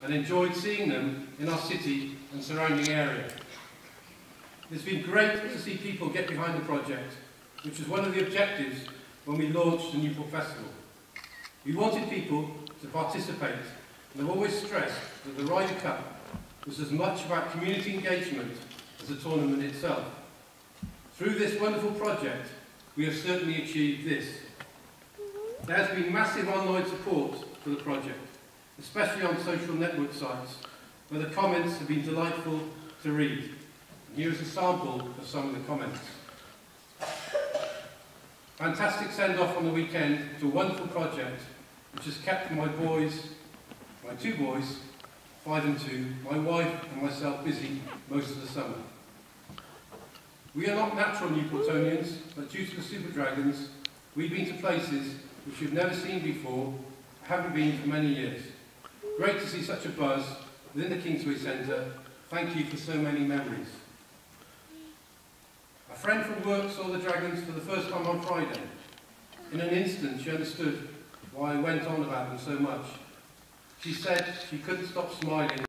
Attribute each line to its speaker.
Speaker 1: and enjoyed seeing them in our city and surrounding area. It's been great to see people get behind the project, which was one of the objectives when we launched the Newport Festival. We wanted people to participate, and I've always stressed that the Ryder Cup was as much about community engagement as the tournament itself. Through this wonderful project, we have certainly achieved this. There has been massive online support for the project, especially on social network sites, where the comments have been delightful to read. Here is a sample of some of the comments. Fantastic send-off on the weekend to a wonderful project which has kept my two boys, 5 and 2, my wife and myself busy most of the summer. We are not natural Newportonians, but due to the Super Dragons, we've been to places which we've never seen before, haven't been for many years. Great to see such a buzz within the Kingsway Centre. Thank you for so many memories. A friend from work saw the Dragons for the first time on Friday. In an instant, she understood why I went on about them so much. She said she couldn't stop smiling